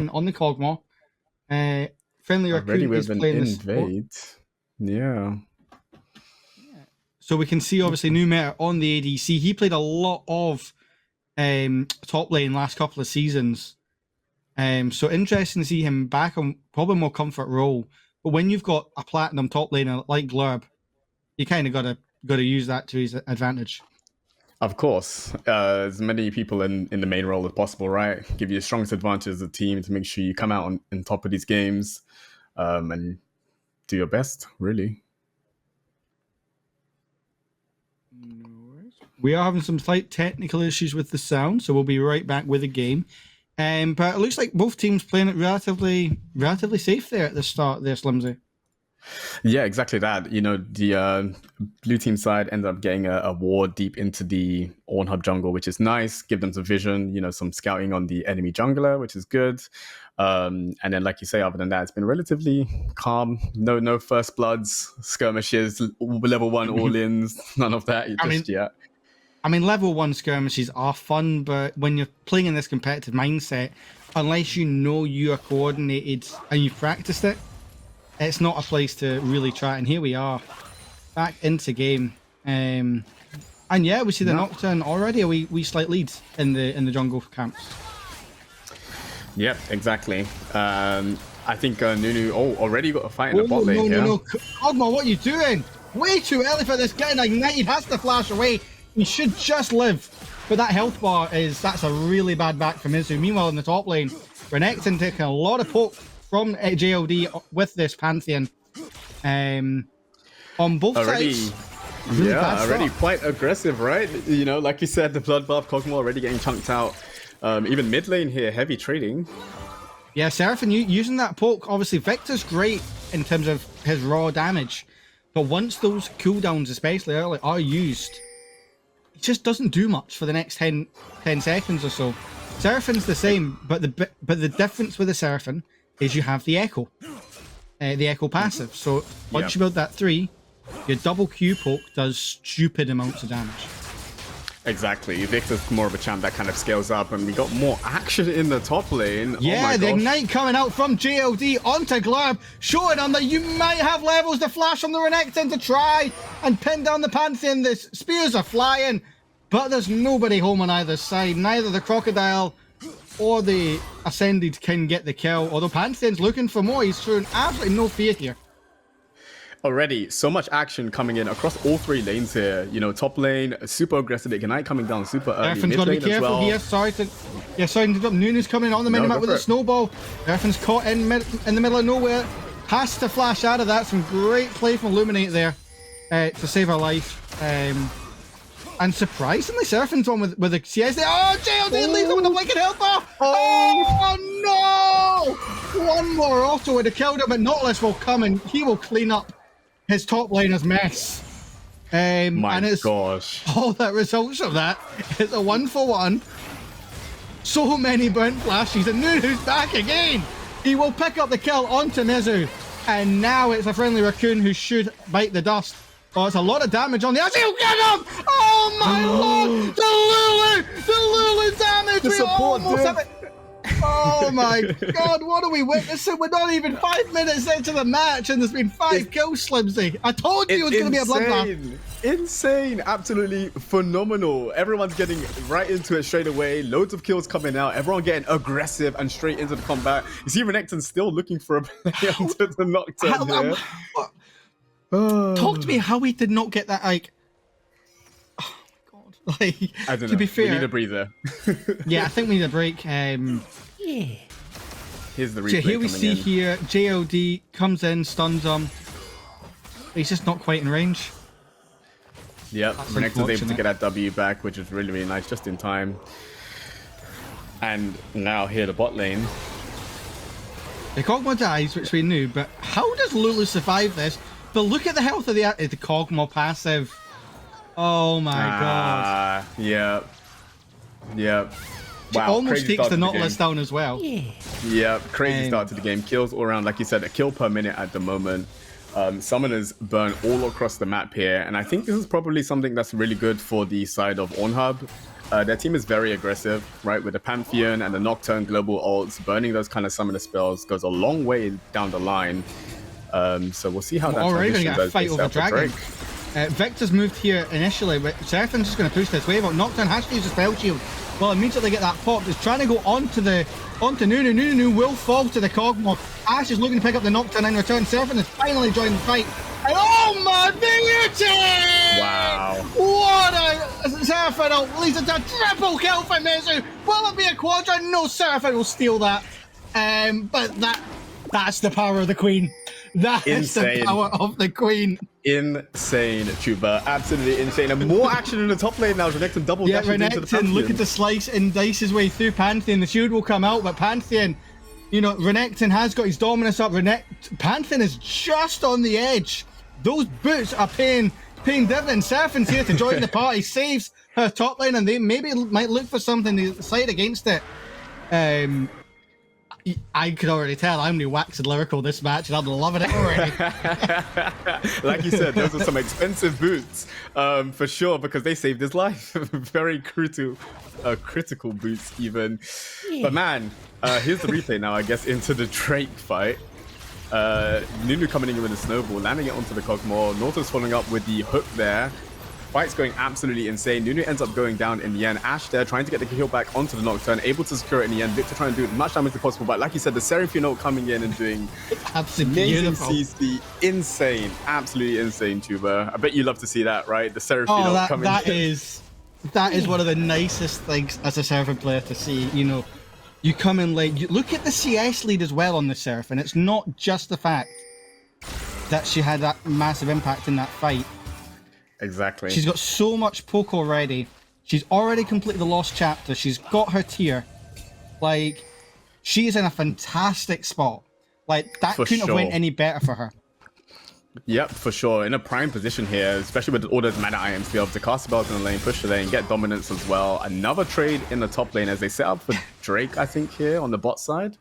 on the Kog'Maw. Friendly Already Raccoon with is an playing this. invade. Yeah. So we can see obviously new meta on the ADC. He played a lot of top lane last couple of seasons. So interesting to see him back on probably more comfort role. But when you've got a platinum top laner like Glurb, you kind of gotta use that to his advantage. Of course, as many people in the main role as possible, right? Give you the strongest advantage as a team to make sure you come out on top of these games and do your best, really. We are having some slight technical issues with the sound, so we'll be right back with the game. But it looks like both teams playing it relatively safe there at the start there, Slimsy. Yeah, exactly that. You know, the blue team side ended up getting a ward deep into the OrnnHub jungle, which is nice. Give them some vision, you know, some scouting on the enemy jungler, which is good. And then, like you say, other than that, it's been relatively calm. No first bloods, skirmishes, level 1 all-ins, none of that just yet. I mean, level 1 skirmishes are fun, but when you're playing in this competitive mindset, unless you know you are coordinated and you've practiced it, it's not a place to really try. And here we are, back into game. And yeah, we see the Nocturne already a wee slight lead in the jungle camps. Yep, exactly. I think Nunu already got a fight in the bot lane here. No. Kog'Maw, what are you doing? Way too early for this. Getting ignited, has to flash away. He should just live. But that health bar that's a really bad back from Izu. Meanwhile, in the top lane, Renekton taking a lot of poke from JOD with this Pantheon. On both sides. Really already quite aggressive, right? You know, like you said, the Bloodbath Kog'Maw already getting chunked out. Even mid lane here, heavy trading. Yeah, Seraphine using that poke. Obviously, Victor's great in terms of his raw damage. But once those cooldowns, especially early, are used, it just doesn't do much for the next 10 seconds or so. Seraphine's the same, but the difference with the Seraphine is you have the Echo passive. So once you build that 3, your double Q poke does stupid amounts of damage. Exactly. Victor's more of a champ that kind of scales up, and we got more action in the top lane. Yeah, the Ignite coming out from JOD onto Glurb, showing on that you might have levels to flash on the Renekton to try and pin down the Pantheon. The spears are flying, but there's nobody home on either side. Neither the Crocodile or the Ascended can get the kill, although Pantheon's looking for more. He's showing absolutely no fear here. Already, so much action coming in across all 3 lanes here. You know, top lane, super aggressive. Ignite coming down super early. Seraphine's got to be careful here. Sorry to interrupt. Nunu's coming on the minimap with a snowball. Seraphine's caught in the middle of nowhere. Has to flash out of that. Some great play from Illuminate there to save her life. And surprisingly, Seraphine's on with a CS there. Oh, JLD leaves him with a blinking health bar. Oh no! One more auto would have killed him, but Nautilus will come and he will clean up his top laner's mess. My gosh. All that results of that is a 1-for-1. So many burnt flashes, and Nunu's back again. He will pick up the kill onto Mizu. And now it's a friendly Raccoon who should bite the dust. Oh, it's a lot of damage on the outside. He'll get him! Oh my lord! The Lulu damage! The support have it. Oh my god, what are we witnessing? We're not even 5 minutes into the match and there's been 5 kills, Slimsy. I told you it was going to be a bloodbath. Insane, absolutely phenomenal. Everyone's getting right into it straight away. Loads of kills coming out. Everyone getting aggressive and straight into the combat. You see Renekton still looking for a play onto the Nocturne here. Talk to me how we did not get that, like... Oh my god. Like, I don't know. To be fair, we need a breather. Yeah, I think we need a break. Yeah. Here's the replay. So here we see here, JOD comes in, stuns him. He's just not quite in range. Yep, Renekton's able to get that W back, which is really, really nice, just in time. And now here the bot lane. The Kog'Maw dies, which we knew, but how does Lulu survive this? But look at the health of the Kog'Maw passive. Oh my god. Yep. Yep. Wow, almost takes the Nautilus down as well. Yeah, crazy start to the game. Kills all around, like you said, a kill per minute at the moment. Summoners burn all across the map here, and I think this is probably something that's really good for the side of OrnnHub. Their team is very aggressive, right? With the Pantheon and the Nocturne global ults, burning those kind of summoner spells goes a long way down the line. So we'll see how that already going to transitions get a as fight they over set up for Dragon. Drake. Victor's moved here initially, but Seraphin's just going to push this wave out. Nocturne has to use a spell shield. Well, immediately get that pop. He's trying to go onto Nunu. Nunu will fall to the Cogmore. Ash is looking to pick up the Nocturne in return. Seraphin has finally joined the fight. And oh my beauty! Wow. What a Seraphin leads into a triple kill for Mizu. Will it be a quadra? No, Seraphin will steal that. But that's the power of the Queen. That is the power of the Queen. Insane, Tuber. Absolutely insane. And more action in the top lane now. Renekton double dashes into the Pantheon. Looking to slice and dice his way through Pantheon. The shield will come out, but Pantheon, you know, Renekton has got his dominance up. Pantheon is just on the edge. Those boots are paying dividends. Seraphin's here to join the party, saves her top lane, and they maybe might look for something to decide against it. I could already tell I'm new wax and lyrical this match, and I'm loving it already. Like you said, those are some expensive boots, for sure, because they saved his life. Very critical boots even. But man, here's the replay now, I guess, into the Drake fight. Nunu coming in with a snowball, landing it onto the Cogmore. Nautilus following up with the hook there. Fight's going absolutely insane. Nunu ends up going down in the end. Ash there trying to get the kill back onto the Nocturne, able to secure it in the end. Victor trying to do as much damage as possible, but like you said, the Seraphine ult coming in and doing amazing CC. Insane, absolutely insane, Tuber. I bet you love to see that, right? The Seraphine ult coming in. That is one of the nicest things as a Seraphine player to see. You know, you come in late. You look at the CS lead as well on the Seraphine. It's not just the fact that she had that massive impact in that fight. Exactly. She's got so much poke already. She's already completed the Lost Chapter. She's got her tier. Like, she's in a fantastic spot. Like, that couldn't have went any better for her. Yep, for sure. In a prime position here, especially with all those mana items to be able to cast spells in the lane, push the lane, get dominance as well. Another trade in the top lane as they set up for Drake, I think, here on the bot side.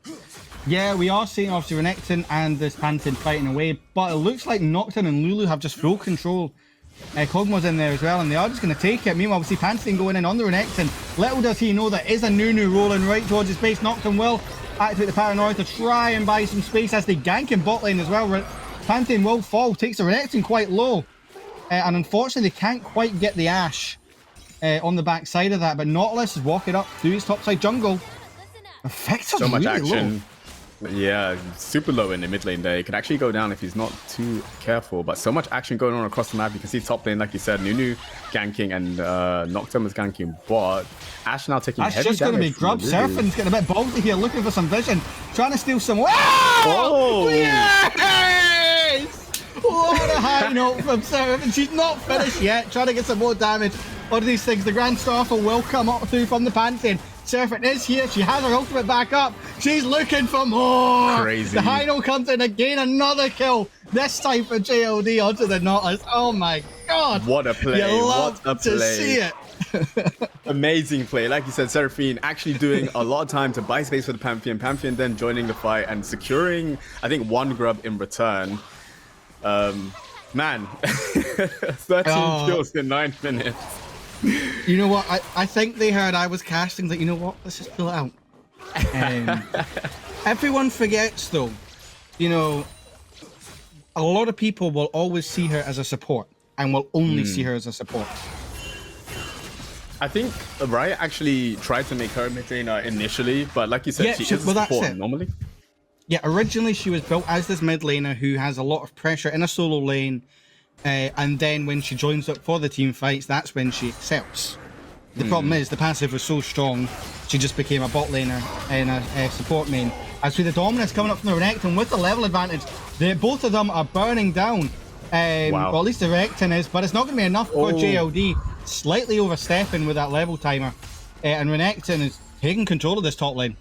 Yeah, we are seeing obviously Renekton and this Pantheon fighting away, but it looks like Nocturne and Lulu have just full control. Cogmo's in there as well, and they are just going to take it. Meanwhile, we see Pantheon going in on the Renekton. Little does he know that is a Nunu rolling right towards his base. Nocturne will activate the Paranoia to try and buy some space as they gank in bot lane as well. Pantheon will fall, takes the Renekton quite low, and unfortunately they can't quite get the Ashe on the back side of that, but Nautilus is walking up through his topside jungle. Effects so much really action. Low. Yeah, super low in the mid lane there. He could actually go down if he's not too careful, but so much action going on across the map. You can see top lane, like you said, Nunu ganking and Nocturne was ganking bot. Ashe now taking heavy damage. That's just going to be grubbed. Seraphin's getting a bit ballsy here, looking for some vision, trying to steal some... Wow! Oh! Yes! What a high note from Seraphin. She's not finished yet, trying to get some more damage onto these things. The Grand Starfall will come up through from the Pantheon. Seraphin is here. She has her ultimate back up. She's looking for more. Crazy. The high note comes in again. Another kill. This time for JLD onto the Nautilus. Oh my god. What a play. You love what a play. to see it. Amazing play. Like you said, Seraphine actually doing a lot of time to buy space for the Pantheon. Pantheon then joining the fight and securing, I think, one grub in return. Man, 13 kills in 9 minutes. You know what? I think they heard I was casting. Like, you know what? Let's just pull it out. Everyone forgets, though. You know, a lot of people will always see her as a support and will only see her as a support. I think Riot actually tried to make her a mid laner initially, but like you said, she is a support normally. Yeah, originally she was built as this mid laner who has a lot of pressure in a solo lane. And then when she joins up for the team fights, that's when she excels. The problem is the passive was so strong, she just became a bot laner and a support main. As with the dominance coming up from the Renekton with the level advantage, both of them are burning down. Well, at least the Renekton is, but it's not going to be enough for JLD. Slightly overstepping with that level timer. And Renekton is taking control of this top lane.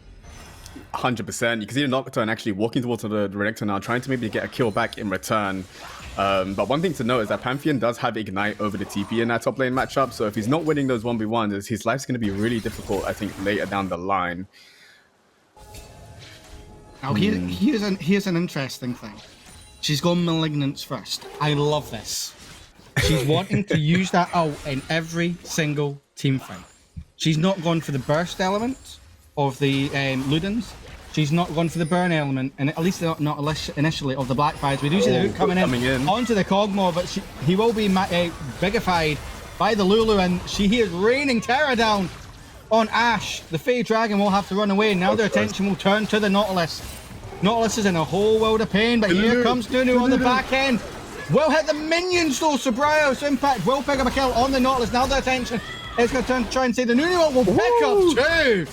100%. You can see the Nocturne actually walking towards the Renekton now, trying to maybe get a kill back in return. But one thing to note is that Pantheon does have Ignite over the TP in that top lane matchup, so if he's not winning those 1v1s, his life's going to be really difficult, I think, later down the line. Now, here's an interesting thing. She's gone Malignance first. I love this. She's wanting to use that ult in every single team fight. She's not gone for the burst element of the Ludens. She's not gone for the burn element, and at least not initially, of the Blackfires. We do see the hook coming in onto the Cogmaw, but he will be bigified by the Lulu, and she is raining terror down on Ashe. The Fey Dragon will have to run away. Now their attention will turn to the Nautilus. Nautilus is in a whole world of pain, but here comes Nunu on the back end. Will hit the minions though, so Bryos Impact will pick up a kill on the Nautilus. Now their attention is going to try and say the Nunu will pick up 2.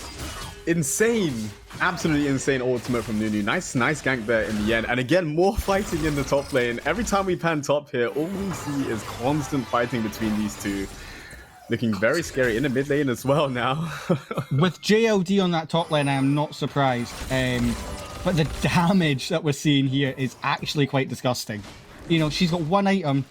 Insane. Absolutely insane ultimate from Nunu. Nice gank there in the end. And again, more fighting in the top lane. Every time we pan top here, all we see is constant fighting between these two. Looking very scary in the mid lane as well now. With JLD on that top lane, I am not surprised. But the damage that we're seeing here is actually quite disgusting. You know, she's got one item,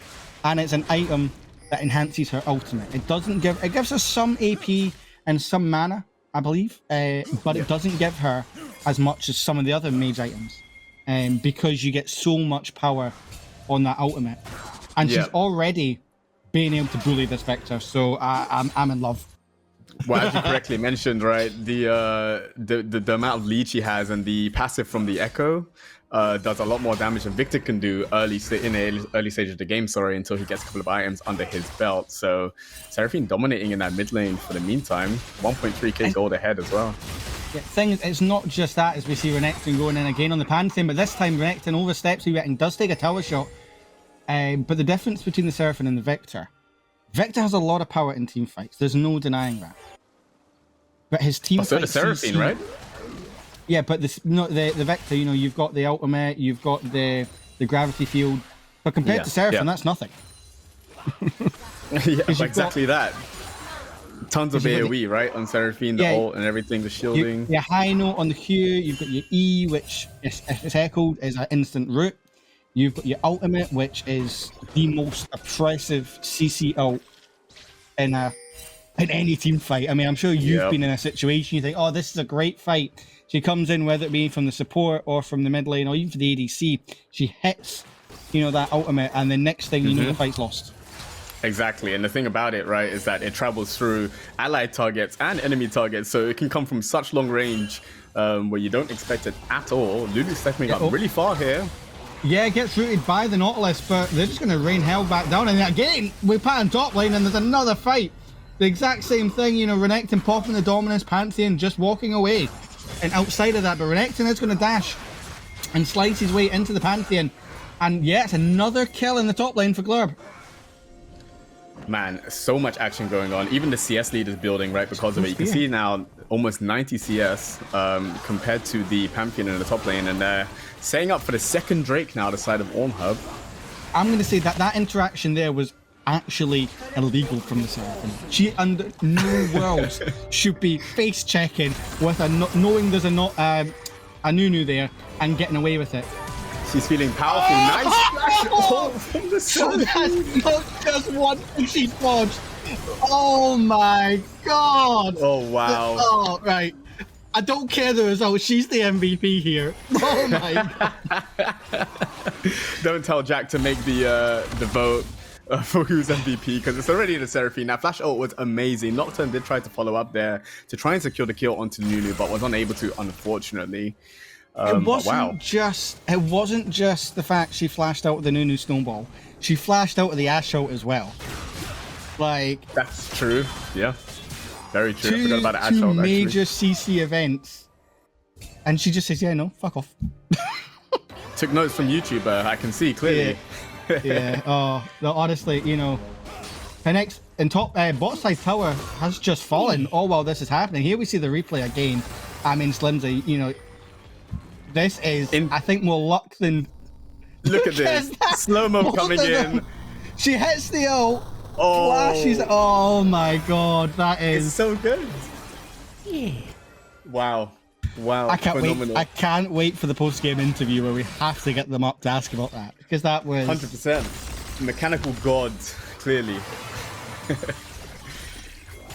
and it's an item that enhances her ultimate. It gives her some AP and some mana, I believe, but it doesn't give her as much as some of the other mage items, because you get so much power on that ultimate, and she's already being able to bully this Vector. So I'm in love. Well, as you correctly mentioned, right, the amount of lead she has and the passive from the Echo does a lot more damage than Victor can do in the early stage of the game, until he gets a couple of items under his belt. So Seraphine dominating in that mid lane for the meantime. 1.3k gold ahead as well. Yeah, thing is, it's not just that, as we see Renekton going in again on the Pantheon, but this time Renekton oversteps a bit and does take a tower shot. But the difference between the Seraphine and the Victor has a lot of power in team fights. There's no denying that. But his team fights... So the Seraphine, right? Yeah, but the Victor, you know, you've got the ultimate, you've got the gravity field. But compared to Seraphine, that's nothing. Yeah, exactly that. Tons of AoE, right? On Seraphine, the ult and everything, the shielding. Your high note on the Q, you've got your E, which, if it's echoed, is an instant root. You've got your ultimate, which is the most oppressive CC ult in any team fight. I mean, I'm sure you've been in a situation, you think, oh, this is a great fight. She comes in, whether it be from the support or from the mid lane or even for the ADC, she hits, you know, that ultimate, and the next thing you know, the fight's lost. Exactly, and the thing about it, right, is that it travels through allied targets and enemy targets, so it can come from such long range where you don't expect it at all. Lulu's stepping up really far here. Yeah, it gets rooted by the Nautilus, but they're just going to rain hell back down. And again, we pat on top lane, and there's another fight. The exact same thing, you know, Renekton popping the Dominance, Pantheon just walking away. And outside of that, but Renekton is going to dash and slice his way into the Pantheon. And yeah, it's another kill in the top lane for Glurb. Man, so much action going on. Even the CS lead is building, right, because of it. You can see now almost 90 CS compared to the Pantheon in the top lane. And they're setting up for the second Drake now, the side of OrnnHub. I'm going to say that interaction there was actually illegal from the Seraphine. She, under no worlds, should be face checking with knowing there's a Nunu there and getting away with it. She's feeling powerful. Nice flash from the so that's not just one thing she dodged. Oh my god. Oh wow. Oh right. I don't care the result. She's the MVP here. Oh my god. Don't tell Jack to make the vote for who's MVP, because it's already the Seraphine. That flash ult was amazing. Nocturne did try to follow up there to try and secure the kill onto Nunu, but was unable to, unfortunately. It wasn't just the fact she flashed out with the Nunu snowball. She flashed out with the Ashe ult as well. Like, that's true. Yeah, very true. I forgot about the Ashe ult. Two major CC events, and she just says, "Yeah, no, fuck off." Took notes from YouTube. I can see clearly. Yeah. Oh, no, honestly, you know, her next and top bot side tower has just fallen. All while this is happening. Here we see the replay again. I mean, Slimsy, you know. This is, I think, more luck than... Look at this. Slow-mo coming in. She hits the ult. Flashes. Oh, my God. That is... It's so good. Yeah. Wow. Wow. I can't wait for the post-game interview where we have to get them up to ask about that. Because that was... 100%. Mechanical gods, clearly.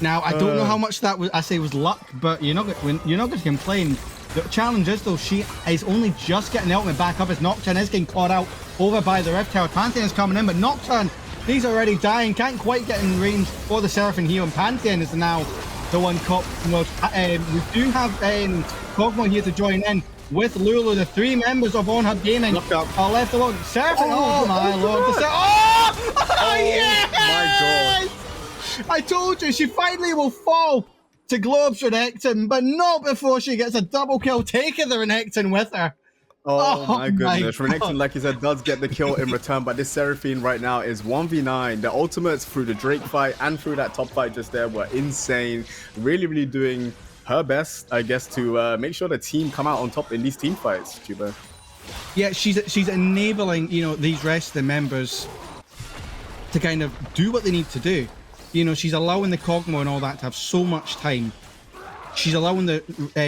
Now, I don't know how much that was... I say was luck, but you're not going to complain. The challenge is, though, she is only just getting the ultimate back up as Nocturne is getting caught out over by the Rift Tower. Pantheon is coming in, but Nocturne, he's already dying, can't quite get in range for the Seraphine here, and Pantheon is now the one Cogmo. We do have Cogmo here to join in with Lulu, the 3 members of OrnnHub Gaming. Are left alone. Seraphine, oh my lord. Oh yes! My god. I told you, she finally will fall to Globe's Renekton, but not before she gets a double kill, taking the Renekton with her. Oh my goodness. Renekton, like you said, does get the kill in return, but this Seraphine right now is 1v9. The ultimates through the Drake fight and through that top fight just there were insane. Really, really doing her best, I guess, to make sure the team come out on top in these team fights, Tuba. Yeah, she's enabling, you know, these rest of the members to kind of do what they need to do. You know, she's allowing the Cogmo and all that to have so much time. She's allowing the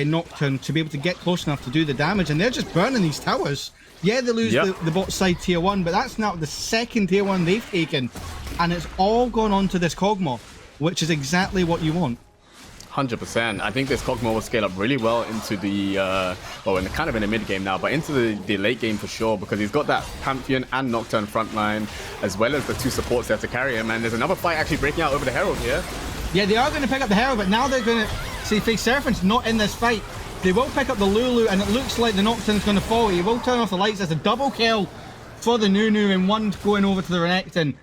Nocturne to be able to get close enough to do the damage, and they're just burning these towers. Yeah, they lose the bot side tier 1, but that's now the second tier 1 they've taken, and it's all gone on to this Cogmo, which is exactly what you want. 100%. I think this Cogmo will scale up really well into the, well, kind of in the mid game now, but into the late game for sure, because he's got that Pantheon and Nocturne frontline, as well as the 2 supports there to carry him. And there's another fight actually breaking out over the Herald here. Yeah, they are going to pick up the Herald, but now they're going to see face Seraphine's not in this fight. They will pick up the Lulu, and it looks like the Nocturne's going to fall. He will turn off the lights. That's a double kill for the Nunu, and 1 going over to the Renekton.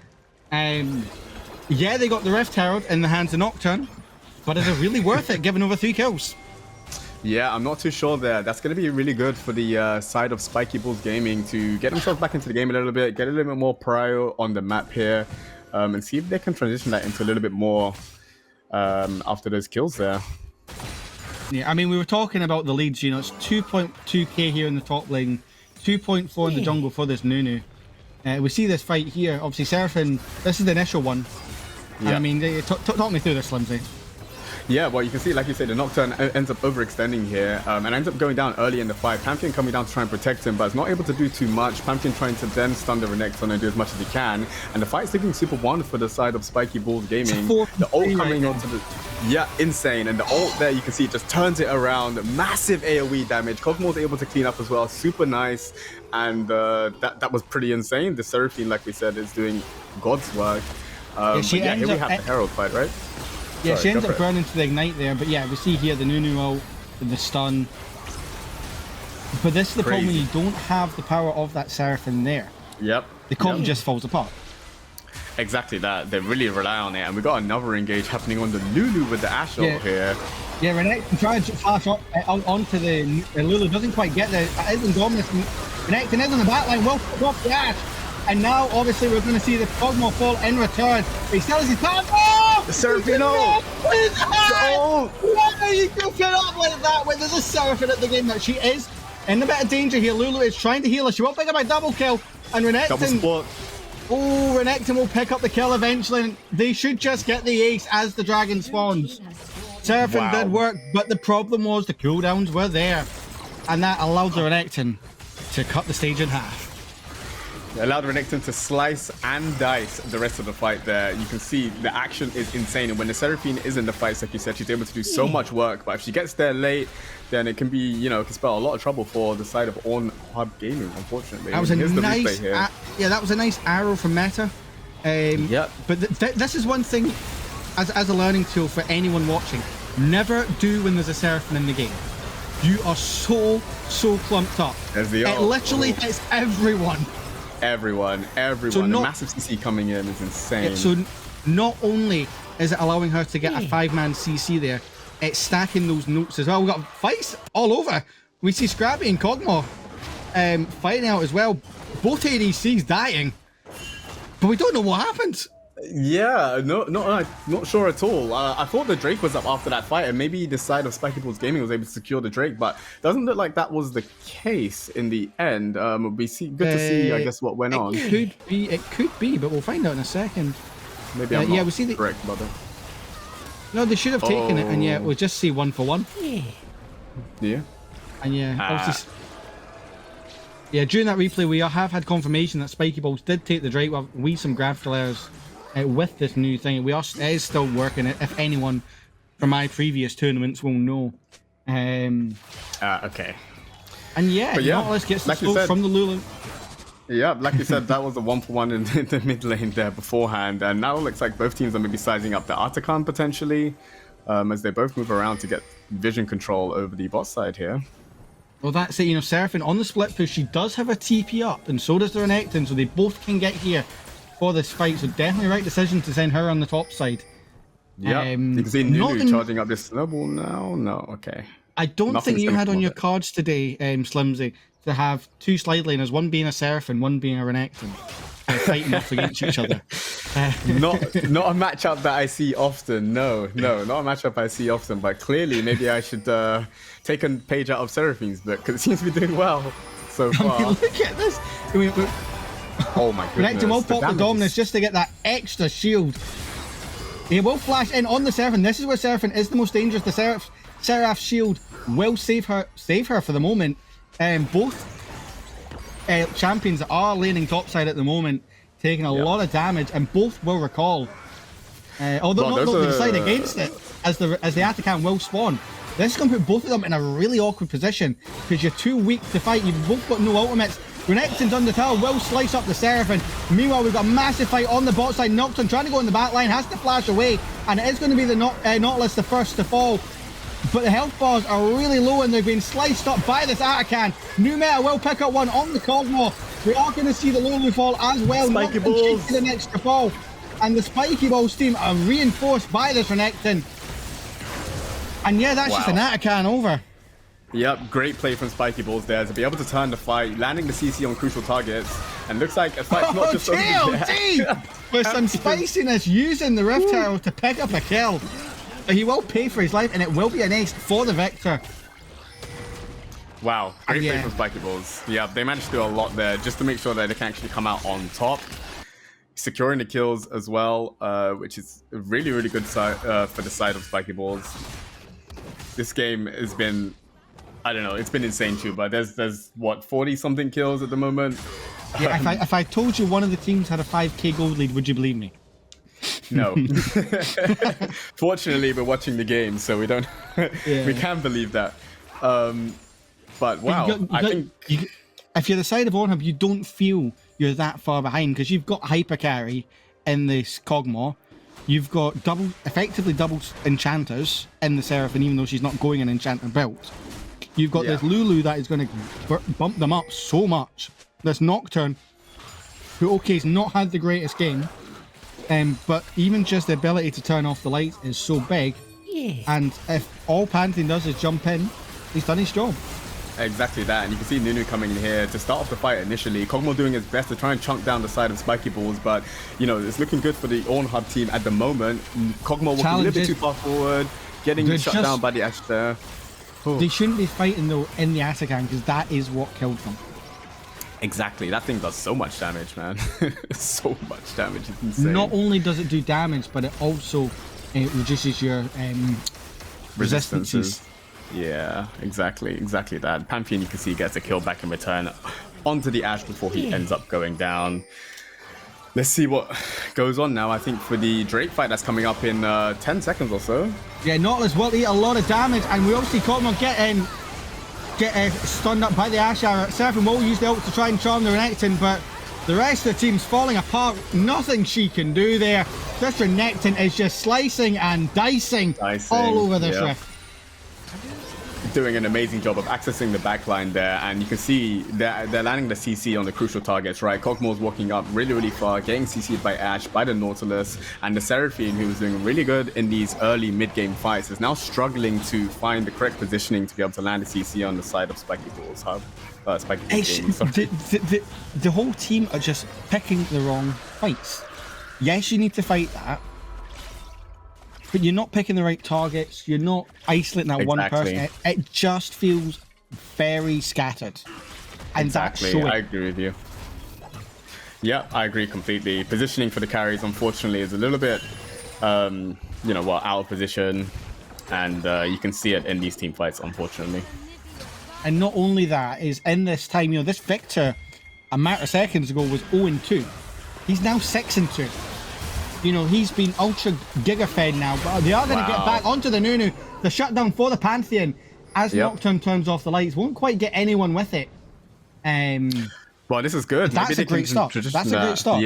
Yeah, they got the Rift Herald in the hands of Nocturne. But is it really worth it, giving over 3 kills? Yeah, I'm not too sure there. That's going to be really good for the side of Spiky Bulls Gaming to get themselves back into the game a little bit, get a little bit more prio on the map here, and see if they can transition that into a little bit more after those kills there. Yeah, I mean, we were talking about the leads, you know, it's 2.2k here in the top lane, 2.4 in the jungle for this Nunu. We see this fight here, obviously Seraphine, this is the initial one. Yeah. And I mean, talk me through this, Slimsy. Yeah, well, you can see, like you said, the Nocturne ends up overextending here and ends up going down early in the fight. Pantheon coming down to try and protect him, but is not able to do too much. Pantheon trying to then stun the Renekton and do as much as he can. And the fight's looking super one for the side of Spiky Bulls Gaming. The ult coming onto the... Yeah, insane. And the ult there, you can see, it just turns it around. Massive AoE damage. Cogmo's able to clean up as well. Super nice. And that was pretty insane. The Seraphine, like we said, is doing God's work. Yeah, here we have the Herald fight, right? Yeah, she ends up burning to the Ignite there, but yeah, we see here the Nunu ult, the stun. But this is the problem when you don't have the power of that Seraphine there. Yep. The comp just falls apart. Exactly that. They really rely on it, and we got another engage happening on the Lulu with the Ash ult here. Yeah, Renekton tries to flash onto the Lulu, doesn't quite get there. It isn't dominant. Renekton is on the backline, will pick up the Ash. And now, obviously, we're going to see the Cogmo fall in return. He still has his time. Oh! Seraphine, no! Why are you goofing up like that when there's a Seraphine at the game? That she is in a bit of danger here. Lulu is trying to heal her. She will pick up a double kill. And Renekton... Oh, Renekton will pick up the kill eventually. And they should just get the ace as the dragon spawns. Seraphine did work, but the problem was the cooldowns were there. And that allowed the Renekton to cut the stage in half. It allowed Renekton to slice and dice the rest of the fight there. You can see the action is insane. And when the Seraphine is in the fights, like you said, she's able to do so much work. But if she gets there late, then it can be, you know, it can spell a lot of trouble for the side of OrnnHub Gaming, unfortunately. That was a nice, yeah, that was a nice arrow from Meta. Yeah. But this is one thing, as a learning tool for anyone watching, never do when there's a Seraphine in the game. You are so clumped up. It literally hits everyone. Everyone. So the massive CC coming in is insane. Yeah, so not only is it allowing her to get a 5-man CC there, it's stacking those notes as well. We've got fights all over. We see Scrappy and Cogmo fighting out as well. Both ADCs dying, but we don't know what happened. Yeah, not sure at all. I thought the Drake was up after that fight, and maybe the side of Spiky Bulls Gaming was able to secure the Drake, but doesn't look like that was the case in the end. Good to see, I guess, what went on. It could be, but we'll find out in a second. Maybe I'm not correct about that. No, they should have taken it, and yeah, we'll just see 1 for 1. Yeah. And yeah, obviously... Yeah, during that replay, we have had confirmation that Spiky Bulls did take the Drake. We some graphical errors with this new thing. It is still working, if anyone from my previous tournaments will know. Okay. And yeah, let's get some stuff from the Lulu. Yeah, like you said, that was a 1-for-1 in the mid lane there beforehand, and now it looks like both teams are maybe sizing up the Artican potentially. as they both move around to get vision control over the bot side here. Well, that's it. You know, Seraphine on the split push, she does have a TP up, and so does the Renekton, so they both can get here for this fight. So definitely right decision to send her on the top side. Yeah, you can see Nunu charging up this snowball now. No, okay. I don't think you had on your cards today, Slimsy, to have two slide laners, one being a Seraphine, one being a Renekton, fighting off against each other. Not a matchup that I see often. No, not a matchup I see often. But clearly, maybe I should take a page out of Seraphine's book because it seems to be doing well so far. I mean, look at this. I mean, oh my goodness! Renekton will pop the Dominus just to get that extra shield. He will flash in on the Seraphine. This is where Seraphine is the most dangerous. The Seraph's shield will save her for the moment. Both champions that are laning topside at the moment, taking a lot of damage, and both will recall. Although not going to decide against it, as the Atakan will spawn. This is going to put both of them in a really awkward position because you're too weak to fight. You've both got no ultimates. Renekton's on the tower, will slice up the Seraphine. Meanwhile, we've got a massive fight on the bot side. Nocturne trying to go in the back line, has to flash away, and it is going to be the Nautilus the first to fall. But the health bars are really low and they've been sliced up by this Atakan. New Meta will pick up one on the Cosmo. We are going to see the Lulu fall as well. Spiky balls. An extra fall. And the Spiky balls team are reinforced by this Renekton. And yeah, that's just an Atakan over. Yep, great play from Spiky Balls there to be able to turn the fight, landing the CC on crucial targets, and looks like a fight's not just over there. With some spiciness, using the Rift Herald to pick up a kill. He will pay for his life, and it will be an ace for the Victor. Wow, great play from Spiky Balls. Yeah, they managed to do a lot there just to make sure that they can actually come out on top. Securing the kills as well, which is a really, really good side for the side of Spiky Balls. This game has been, I don't know, it's been insane too, but there's what, 40-something kills at the moment? Yeah, if I told you one of the teams had a 5k gold lead, would you believe me? No. Fortunately, we're watching the game, so we don't. We can believe that. But wow, I think if you're the side of OrnnHub, you don't feel you're that far behind because you've got hyper carry in this Kog'Maw. You've got effectively double enchanters in the Seraphine, even though she's not going an enchanter build. You've got this Lulu that is going to bump them up so much. This Nocturne, who okay's not had the greatest game. But even just the ability to turn off the lights is so big. Yeah. And if all Pantheon does is jump in, he's done his job. Exactly that. And you can see Nunu coming in here to start off the fight initially. Kog'Maw doing his best to try and chunk down the side of Spiky Balls. But, you know, it's looking good for the OrnnHub team at the moment. Kog'Maw walking a little bit too far forward, getting shut down by the Ashe there. They shouldn't be fighting, though, in the Atakan because that is what killed them. Exactly, that thing does so much damage, man. So much damage, it's insane. Not only does it do damage, but it also reduces your resistances. Yeah, exactly that. Pantheon, you can see, gets a kill back in return onto the Ashe before he ends up going down. Let's see what goes on now. I think for the Drake fight that's coming up in 10 seconds or so. Yeah, Nautilus will eat a lot of damage, and we also see Kog'Maw get stunned up by the Ashe Arrow. Seraphine will use the ult to try and charm the Renekton, but the rest of the team's falling apart. Nothing she can do there. This Renekton is just slicing and dicing all over this Rift. Doing an amazing job of accessing the backline there, and you can see they're landing the CC on the crucial targets, right? Kog'Maw's walking up really, really far, getting CC'd by Ashe, by the Nautilus, and the Seraphine, who was doing really good in these early mid-game fights, is now struggling to find the correct positioning to be able to land a CC on the side of Spiky Balls Hub. Spiky Balls Gaming, the whole team are just picking the wrong fights. Yes, you need to fight that, but you're not picking the right targets. You're not isolating that one person. It just feels very scattered. And that's showing. I agree with you. Yeah, I agree completely. Positioning for the carries, unfortunately, is a little bit, you know, out of position. And you can see it in these team fights, unfortunately. And not only that, is in this time, you know, this Victor, a matter of seconds ago, was 0-2. He's now 6-2. You know, he's been ultra giga-fed now, but they are going to get back onto the Nunu. The shutdown for the Pantheon, as Nocturne turns off the lights, won't quite get anyone with it. Well, this is good. That's Maybe a great start. Tradition That's a great start.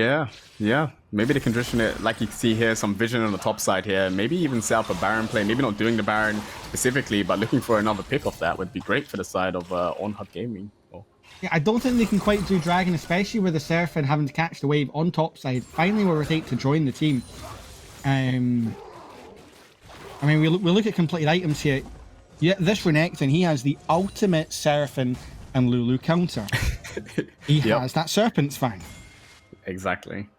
Yeah. Maybe they can tradition it, like you can see here, some vision on the top side here. Maybe even set up a Baron play. Maybe not doing the Baron specifically, but looking for another pick off that would be great for the side of OrnnHub Gaming. Yeah, I don't think they can quite do Dragon, especially with the Seraphine having to catch the wave on top side. Finally, we'll rotate to join the team. I mean, we look at completed items here. Yeah, this Renekton, he has the ultimate Seraphine and Lulu counter. He has that Serpent's Fang. Exactly.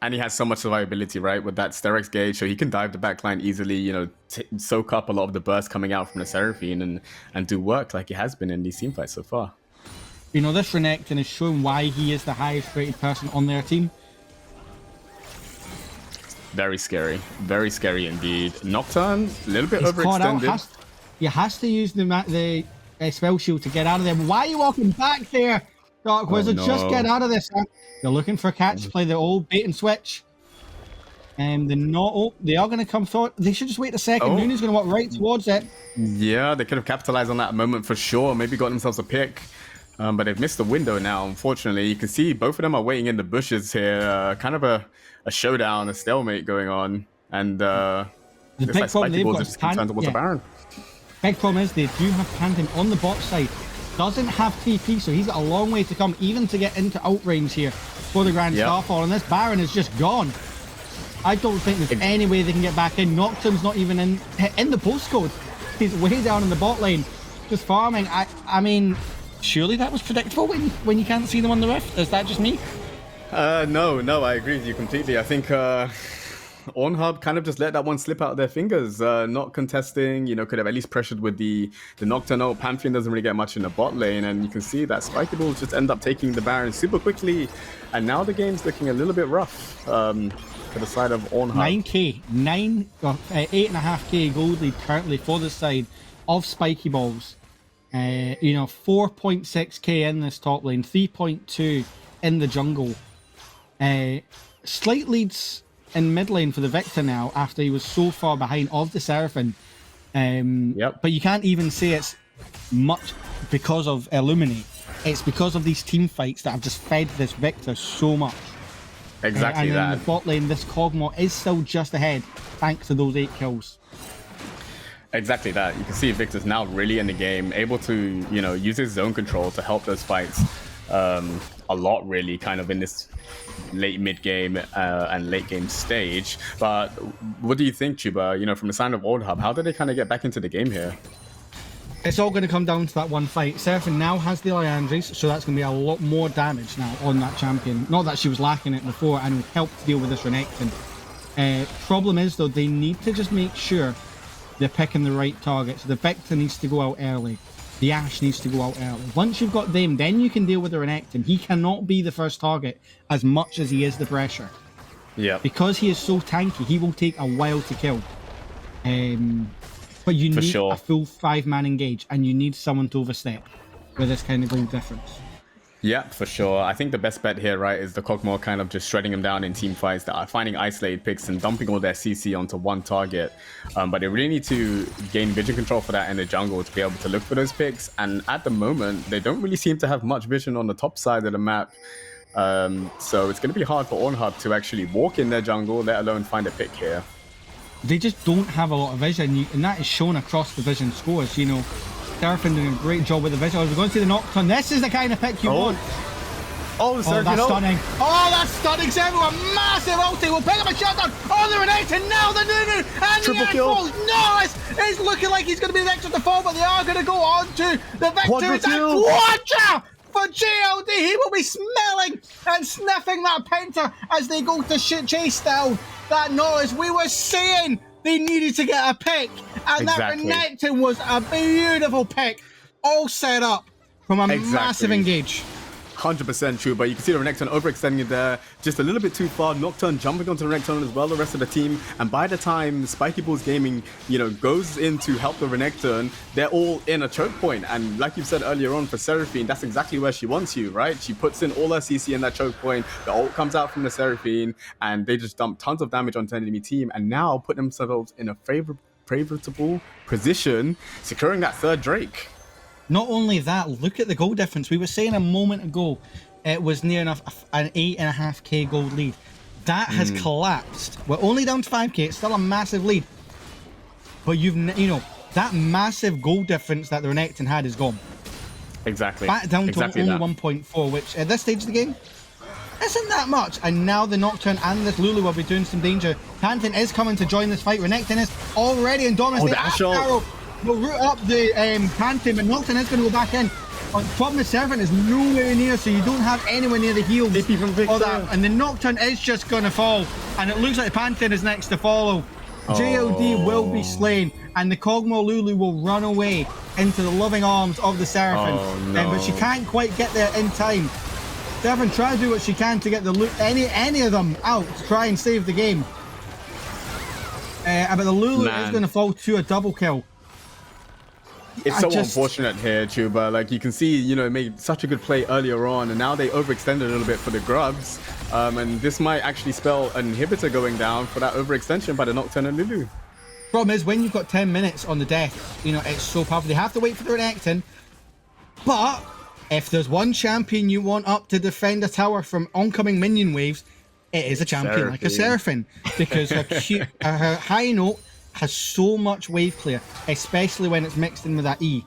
And he has so much survivability, right, with that Sterex gauge, so he can dive the backline easily, you know, soak up a lot of the burst coming out from the Seraphine and do work like he has been in these teamfights so far. You know, this Renekton has shown why he is the highest rated person on their team. Very scary indeed. Nocturne, a little bit overextended. He has to use the spell shield to get out of there. Why are you walking back there, Dark Wizard? Just get out of this. They're looking for a catch play, the old bait and switch. And they're not. Oh, they are going to come forward. They should just wait a second. Nooney's going to walk right towards it. Yeah, they could have capitalized on that moment for sure. Maybe got themselves a pick. But they've missed the window now, unfortunately. You can see both of them are waiting in the bushes here. Kind of a showdown, a stalemate going on. And the big problem they've got is concerned towards the Baron. Big problem is they do have Pantheon on the bot side. Doesn't have TP, so he's got a long way to come, even to get into outrange here for the Grand Starfall. And this Baron is just gone. I don't think there's any way they can get back in. Nocturne's not even in the postcode. He's way down in the bot lane, just farming. I mean, surely that was predictable when you can't see them on the rift. Is that just me? No, I agree with you completely. I think OrnnHub kind of just let that one slip out of their fingers, not contesting, you know, could have at least pressured with the Nocturne. Pantheon doesn't really get much in the bot lane, and you can see that Spiky Balls just end up taking the Baron super quickly, and now the game's looking a little bit rough for the side of OrnnHub. 8.5k gold lead currently for the side of Spiky Balls. You know, 4.6k in this top lane, 3.2 in the jungle. Slight leads in mid lane for the Victor now after he was so far behind of the Seraphine. But you can't even say it's much because of Illuminate. It's because of these team fights that have just fed this Victor so much. Exactly that. And in the bot lane, this Kog'Maw is still just ahead thanks to those 8 kills. Exactly that. You can see Victor's now really in the game, able to, you know, use his zone control to help those fights a lot, really, kind of in this late mid game and late game stage. But what do you think, Chuba? You know, from the side of OrnnHub, how did they kind of get back into the game here? It's all going to come down to that one fight. Seraphine now has the Liandry's, so that's going to be a lot more damage now on that champion. Not that she was lacking it before, and it would help to deal with this Renekton. Problem is, though, they need to just make sure they're picking the right target. So the Victor needs to go out early. The Ashe needs to go out early. Once you've got them, then you can deal with the Renekton. He cannot be the first target as much as he is the pressure. Yeah. Because he is so tanky, he will take a while to kill. But you need a full 5-man engage, and you need someone to overstep with this kind of goal difference. Yeah, for sure. I think the best bet here, right, is the Kog'Maw kind of just shredding him down in team fights that are finding isolated picks and dumping all their CC onto one target. But they really need to gain vision control for that in the jungle to be able to look for those picks. And at the moment, they don't really seem to have much vision on the top side of the map. So it's going to be hard for OrnnHub to actually walk in their jungle, let alone find a pick here. They just don't have a lot of vision, and that is shown across the vision scores. You know, Seraphine doing a great job with the vision. We're going to see the Nocturne. This is the kind of pick you want. Oh, that's stunning. Oh, that's stunning. Everyone, massive ulti. We'll pick up a shutdown on the Renekton. Now the Nunu and triple the kill. Falls. No, it's looking like he's going to be the next one to fall, but they are going to go on to the Victor. Quadra for JLD. He will be smelling and sniffing that Penta as they go to chase down that noise. We were saying they needed to get a pick, and that Renekton was a beautiful pick, all set up from a massive engage. 100% true, but you can see the Renekton overextending it there just a little bit too far. Nocturne jumping onto the Renekton as well, the rest of the team. And by the time Spiky Balls Gaming, you know, goes in to help the Renekton, they're all in a choke point. And like you said earlier on for Seraphine, that's exactly where she wants you, right? She puts in all her CC in that choke point. The ult comes out from the Seraphine, and they just dump tons of damage onto the enemy team, and now put themselves in a favorable position, securing that third Drake. Not only that, look at the goal difference. We were saying a moment ago, it was near enough an 8.5k gold lead. That has collapsed. We're only down to 5k. It's still a massive lead. But you know, that massive gold difference that the Renekton had is gone. Exactly. Back down to exactly only that. 1.4, which at this stage of the game isn't that much. And now the Nocturne and this Lulu will be doing some danger. Pantheon is coming to join this fight. Renekton is already in dominance. Oh, the the Ash Ashore. Arrow will root up the Pantheon, but Nocturne is going to go back in. The problem with Serpent is nowhere near, so you don't have anywhere near the heals. Or that, and the Nocturne is just going to fall. And it looks like the Pantheon is next to follow. JLD will be slain, and the Kog'Maw Lulu will run away into the loving arms of the Seraphim. Oh, no. But she can't quite get there in time. Seraphim try to do what she can to get the any of them out to try and save the game. But the Lulu is going to fall to a double kill. It's so unfortunate here, Chuba. Like, you can see, you know, it made such a good play earlier on, and now they overextended a little bit for the grubs. And this might actually spell an inhibitor going down for that overextension by the Nocturne and Lulu. Problem is, when you've got 10 minutes on the death, you know, it's so powerful. They have to wait for the Renekton. But if there's one champion you want up to defend a tower from oncoming minion waves, it is a champion like a Seraphim. Because her high note has so much wave clear, especially when it's mixed in with that E.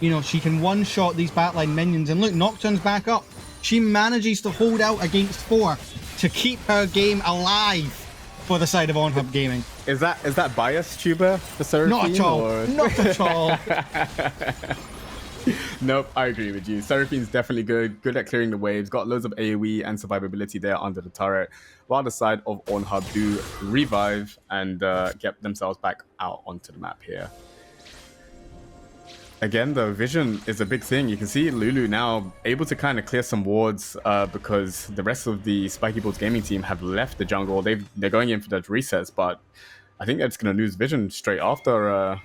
You know, she can one-shot these backline minions. And look, Nocturne's back up. She manages to hold out against 4 to keep her game alive for the side of OrnnHub Gaming. Is that bias, Chuba, the Seraphim? Not at all. Or? Not at all. Nope, I agree with you. Seraphim's definitely good at clearing the waves, got loads of AoE and survivability there under the turret, while the side of OrnnHub do revive and get themselves back out onto the map here. Again, the vision is a big thing. You can see Lulu now able to kind of clear some wards because the rest of the Spiky Bulls gaming team have left the jungle. They're going in for those resets, but I think they're just going to lose vision straight after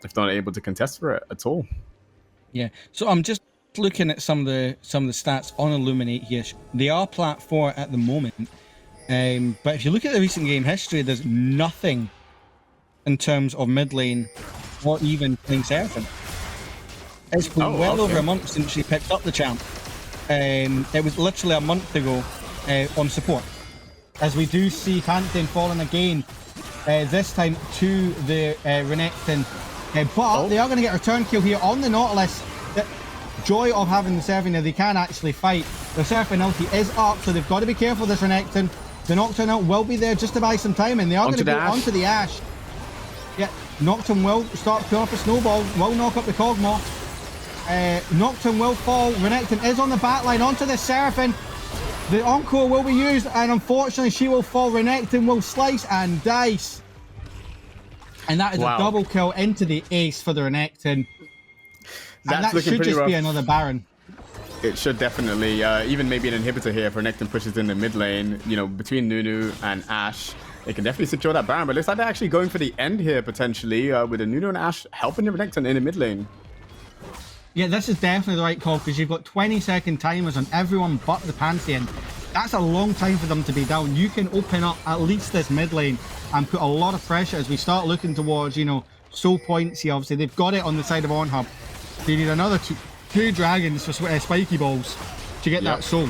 if they're not able to contest for it at all. Yeah, so I'm just looking at some of the stats on Illuminate here. They are plat 4 at the moment, but if you look at the recent game history, there's nothing in terms of mid lane or even playing Seraphim. It's been over a month since she picked up the champ. It was literally a month ago on support. As we do see Pantheon falling again, this time to the Renekton. But they are going to get a return kill here on the Nautilus. The joy of having the Seraphim now, they can actually fight. The Seraphim ulti is up, so they've got to be careful of this Renekton. The Nocturne ult will be there just to buy some time, and they are going to go onto the Ash. Yeah, Nocturne will start pulling up a snowball, will knock up the Kog'Maw. Nocturne will fall. Renekton is on the backline onto the Seraphim. The Encore will be used, and unfortunately she will fall. Renekton will slice and dice. And that is a double kill into the ace for the Renekton. And that should just be another Baron. It should definitely, even maybe an inhibitor here if Renekton pushes in the mid lane, you know, between Nunu and Ash. It can definitely secure that Baron, but it looks like they're actually going for the end here potentially with the Nunu and Ash helping the Renekton in the mid lane. Yeah, this is definitely the right call because you've got 20-second timers on everyone but the Pantheon. That's a long time for them to be down. You can open up at least this mid lane and put a lot of pressure as we start looking towards, you know, soul points here. Obviously, they've got it on the side of OrnnHub. They need another two dragons for spiky balls to get that soul.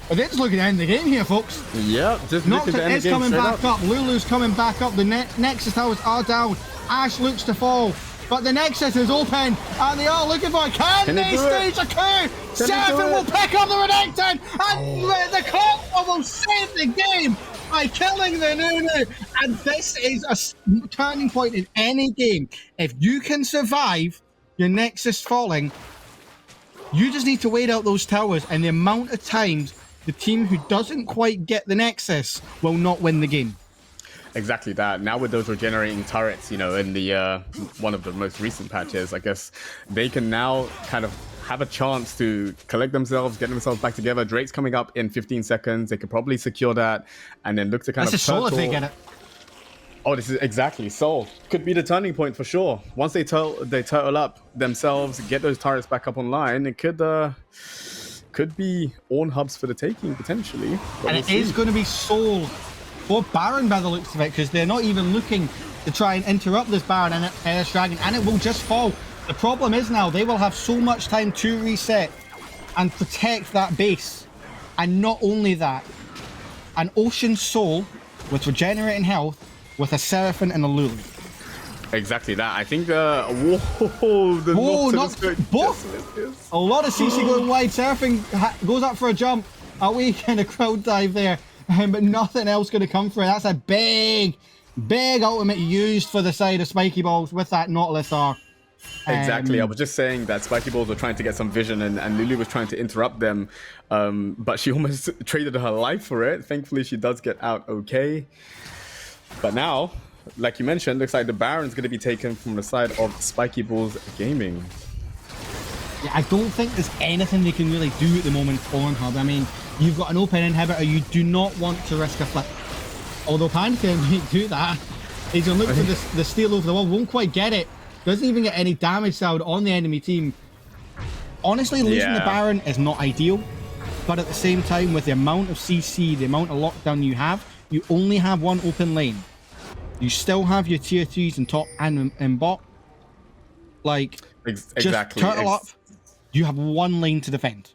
But they're just looking to end the game here, folks. Yep, just looking to end the game. Nocturne is coming back up. Lulu's coming back up. The Nexus towers are down. Ash looks to fall. But the Nexus is open, and they are looking for it. Can they stage a coup? Seraphim will pick up the Renekton, and the Kog'Maw will save the game by killing the Nunu. And this is a turning point in any game. If you can survive your Nexus falling, you just need to wait out those towers, and the amount of times the team who doesn't quite get the Nexus will not win the game. Exactly that. Now with those regenerating turrets, you know, in the one of the most recent patches, I guess they can now kind of have a chance to collect themselves, get themselves back together. Drake's coming up in 15 seconds. They could probably secure that and then look to kind of Soul if they get it. Oh, this is exactly Soul. Could be the turning point for sure. Once they turtle up themselves, get those turrets back up online, it could be OrnnHubs for the taking potentially. And it is going to be Soul or Baron by the looks of it, because they're not even looking to try and interrupt this Baron and this Dragon, and it will just fall. The problem is now they will have so much time to reset and protect that base And not only that, an Ocean Soul with regenerating health with a Seraphim and a Lulu. Exactly that. I think, whoa, the both. A lot of CC going wide. Seraphim goes up for a jump. A wee kind of crowd dive there. But nothing else going to come for it. That's a big ultimate used for the side of Spiky Balls with that Nautilus R. Exactly. I was just saying that Spiky Balls were trying to get some vision and Lulu was trying to interrupt them. But she almost traded her life for it. Thankfully, she does get out okay. But now, like you mentioned, looks like the Baron's going to be taken from the side of Spiky Balls Gaming. Yeah, I don't think there's anything they can really do at the moment for OrnnHub. I mean, you've got an open inhibitor. You do not want to risk a flip. Although Pantheon might do that. He's going to look for the steal over the wall. Won't quite get it. Doesn't even get any damage out on the enemy team. Honestly, losing the Baron is not ideal. But at the same time, with the amount of CC, the amount of lockdown you only have one open lane. You still have your tier 3s in top and in bot. Like, exactly. Just turtle up. You have one lane to defend.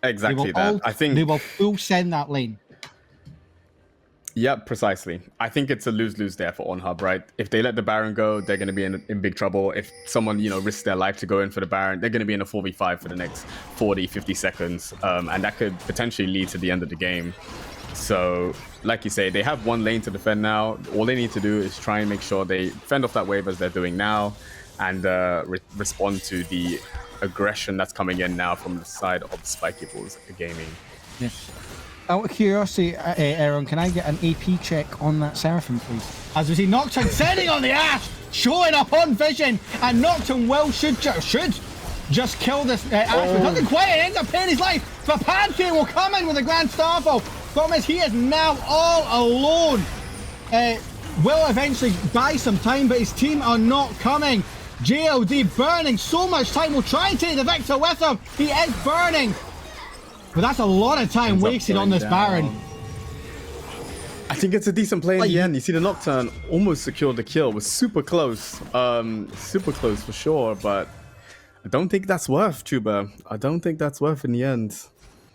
Exactly that. I think they will full send that lane. Yeah, precisely. I think it's a lose-lose there for OrnnHub, right? If they let the Baron go, they're going to be in big trouble. If someone, risks their life to go in for the Baron, they're going to be in a 4v5 for the next 40, 50 seconds. And that could potentially lead to the end of the game. So, like you say, they have one lane to defend now. All they need to do is try and make sure they fend off that wave as they're doing now and respond to the aggression that's coming in now from the side of Spiky Balls Gaming. Yeah. Out of curiosity, Aaron, can I get an AP check on that Seraphim, please? As we see Nocturne sending on the Ash, showing up on vision, and Nocturne should just kill this Ash, but doesn't quite. It ends up paying his life. But Pantheon will come in with a Grand Starfall. Problem is, he is now all alone. Will eventually buy some time, but his team are not coming. JLD burning so much time. Will try and take the victor with him. He is burning. But that's a lot of time wasted on this Baron. I think it's a decent play in the end. You see the Nocturne almost secured the kill. It was super close. Super close for sure. But I don't think that's worth, Tuba. I don't think that's worth in the end.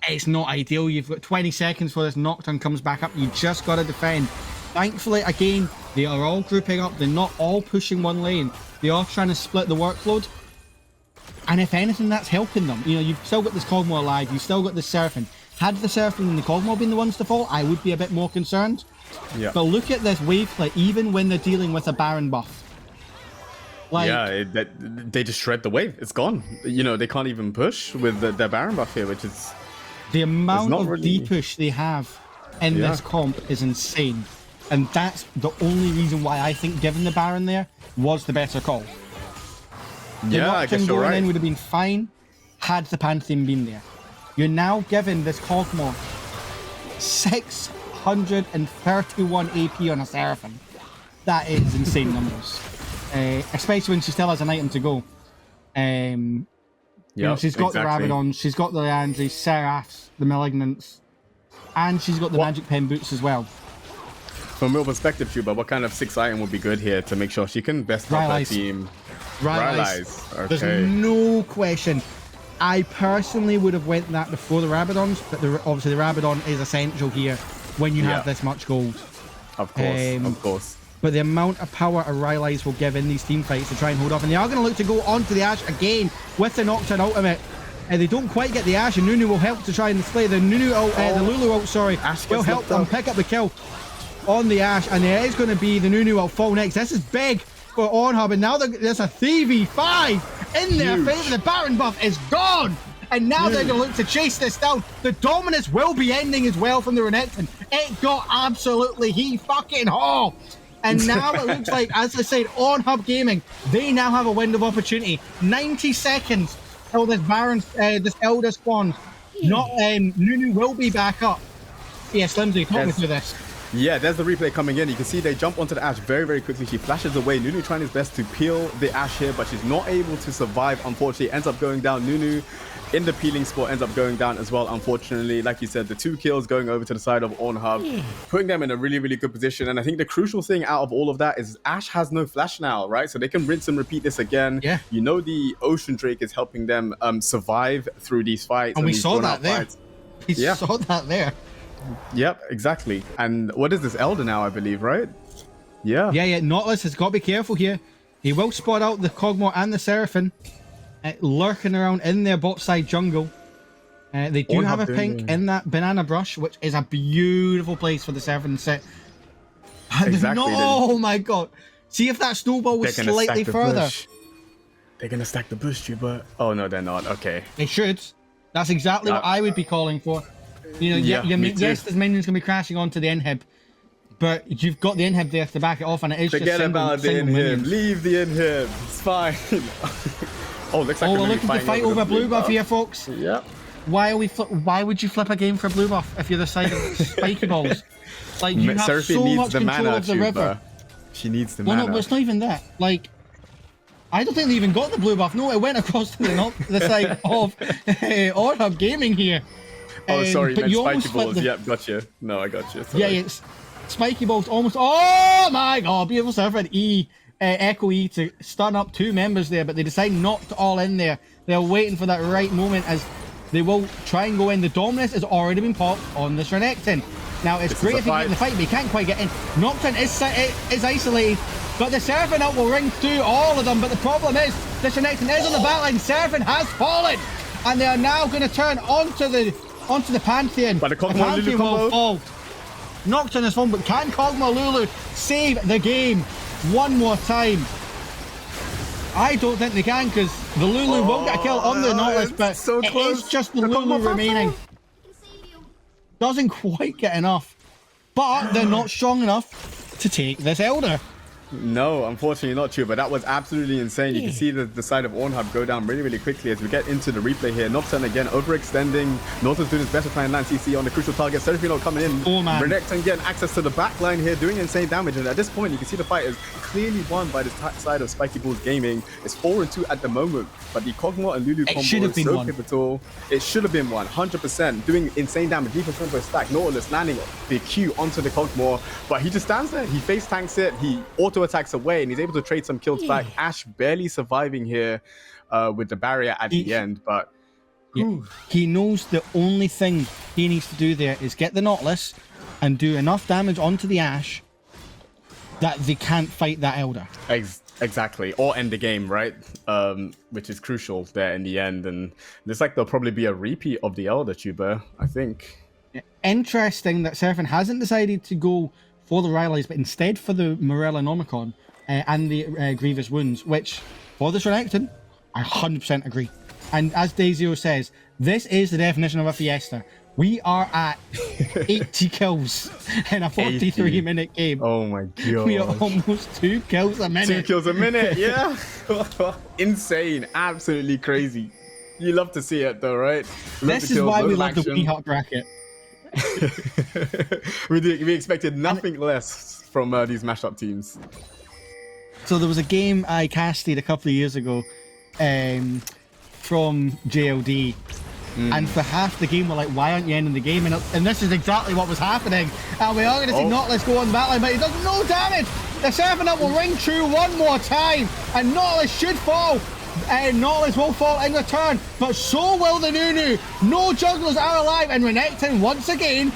It's not ideal. You've got 20 seconds before this Nocturne comes back up. You just got to defend. Thankfully, again, they are all grouping up. They're not all pushing one lane. They are trying to split the workload. And if anything, that's helping them. You've still got this Cosmo alive. You've still got the Seraphim. Had the Seraphim and the Cosmo been the ones to fall, I would be a bit more concerned. Yeah. But look at this wave play, even when they're dealing with a Baron buff. They just shred the wave. It's gone. They can't even push with their Baron buff here, which is... The amount of D-push they have in this comp is insane. And that's the only reason why I think giving the Baron there was the better call. I guess you're right. In would have been fine had the Pantheon been there. You're now giving this Cosmo 631 AP on a Seraphim. That is insane numbers. Especially when she still has an item to go. She's got the Rabadons, she's got the Leandri, Seraphs, the Malignants, and she's got the Magic Pen boots as well. From your perspective, Tuba, what kind of 6 item would be good here to make sure she can best help her team? Rylai's. Okay. There's no question. I personally would have went that before the Rabadons, but obviously the Rabadon is essential here when you have this much gold. Of course. But the amount of power a Rylai's will give in these team fights to try and hold off, and they are going to look to go onto the Ash again with the Nocturne ultimate. They don't quite get the Ash, and Nunu will help to try and display the Lulu ult, Ash will help them pick up the kill on the Ash, and there is going to be the Nunu ult fall next. This is big for OrnnHub, and now there's a 3v5 in their favor. The Baron buff is gone, and now they're going to look to chase this down. The dominance will be ending as well from the Renekton. It got absolutely he-fucking-haw. And now it looks like, as I said, OrnnHub Gaming, they now have a window of opportunity. 90 seconds till this Baron, this Elder spawns. Nunu will be back up. Yeah, Slimsy, talk me through this. Yeah, there's the replay coming in. You can see they jump onto the Ash very, very quickly. She flashes away. Nunu trying his best to peel the Ash here, but she's not able to survive, unfortunately. Ends up going down. Nunu in the peeling spot ends up going down as well, unfortunately. Like you said, the 2 kills going over to the side of OrnnHub, putting them in a really, really good position. And I think the crucial thing out of all of that is Ash has no flash now, right? So they can rinse and repeat this again. Yeah. The Ocean Drake is helping them survive through these fights. And we saw that there. He Yeah. saw that there. Yep, exactly. And what is this Elder now, I believe, right? Yeah. Yeah, Nautilus has got to be careful here. He will spot out the Kog'Maw and the Seraphim lurking around in their bot side jungle. They do have a pink in that banana brush, which is a beautiful place for the Seraphim to sit. Exactly. Oh my god. See if that snowball was slightly further. They're going to stack the bush, but... Oh, no, they're not. Okay. They should. That's exactly what I would be calling for. You know, yes, this minion's going to be crashing onto the inhib, but you've got the inhib there to back it off, and it is Forget just about the inhib. minions. Leave the inhib. It's fine. Oh, looks like we're looking to fight over blue buff here, folks. Yep. Why would you flip a game for blue buff if you're the side of Spiky balls? Like, you have so much control of the river. She needs the mana. No, but it's not even that. Like, I don't think they even got the blue buff. No, it went across to the side of OrnnHub Gaming here. Oh, sorry, but you Spiky balls. Yep, gotcha. No, I gotcha. Yeah, it's Spiky balls almost. Oh my god, beautiful surfer and Echo E to stun up 2 members there, but they decide not to all in there. They're waiting for that right moment as they will try and go in. The Dominus has already been popped on this Renekton. Now, it's great if you get in the fight, but you can't quite get in. Nocturne is isolated, but the Seraphim up will ring through all of them. But the problem is, this Renekton is on the battleline. Seraphim has fallen, and they are now going to turn onto the Pantheon. But the Kog'Maw Lulu will fall. Nocturne is fallen, but can Kog'Maw Lulu save the game one more time? I don't think they can, because the Lulu will get a kill on the Nautilus, but so it close. is just the Lulu remaining. Doesn't quite get enough, but they're not strong enough to take this Elder. No, unfortunately not true, but that was absolutely insane. You can see the side of OrnnHub go down really, really quickly as we get into the replay here. Nocturne again overextending. Norton's doing his best to try and land CC on the crucial target. Seraphino coming in. Oh man. Renekton getting access to the back line here, doing insane damage. And at this point, you can see the fight is clearly won by the side of Spiky Balls Gaming. It's 4-2 at the moment, but the Kog'Maw and Lulu combo is so pivotal. It should have been 100%. Doing insane damage. Defense tempo stack. Nautilus landing the Q onto the Kog'Maw, but he just stands there. He face tanks it. He auto attacks away, and he's able to trade some kills back. Ashe barely surviving here with the barrier at the end, but he knows the only thing he needs to do there is get the Nautilus and do enough damage onto the Ashe that they can't fight that Elder. Exactly, or end the game, right? Which is crucial there in the end, and looks like there'll probably be a repeat of the Elder tuber, I think. Interesting that Seraphim hasn't decided to go for the Rylai's, but instead for the Morellonomicon and the Grievous Wounds, which, for this Renekton, I 100% agree. And as Dazio says, this is the definition of a fiesta. We are at 80 kills in a 43-minute game. Oh my god. We are almost 2 kills a minute. 2 kills a minute, yeah. Insane, absolutely crazy. You love to see it though, right? This is why we love the Weenie Hot bracket. we expected nothing less from these mashup teams. So there was a game I casted a couple of years ago from JLD, and for half the game we're like, why aren't you ending the game? And this is exactly what was happening. And we are going to see Nautilus go on the battleline, but he does no damage. The 7-up will ring true one more time, and Nautilus should fall. Nautilus will fall in return, but so will the Nunu. No jugglers are alive, and Renekton once again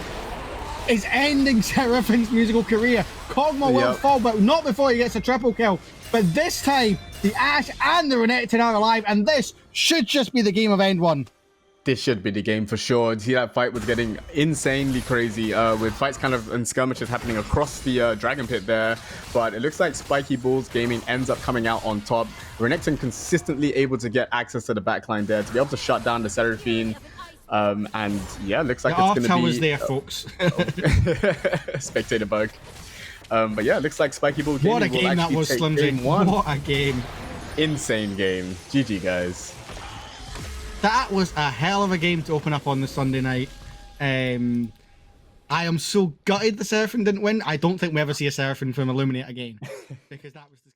is ending Seraphim's musical career. Kog'Maw will fall, but not before he gets a triple kill. But this time, the Ashe and the Renekton are alive, and this should just be the game of End 1. This should be the game for sure. See, that fight was getting insanely crazy with fights kind of and skirmishes happening across the Dragon Pit there. But it looks like Spiky Balls Gaming ends up coming out on top. Renekton consistently able to get access to the backline there to be able to shut down the Seraphine. And yeah, looks like it's going to be... was there, folks. Spectator bug. But yeah, it looks like Spiky Balls Gaming what a game that was, Slimzy. What a game. Insane game. GG, guys. That was a hell of a game to open up on the Sunday night. I am so gutted the Seraphim didn't win. I don't think we ever see a Seraphim from Illuminate again. Because that was the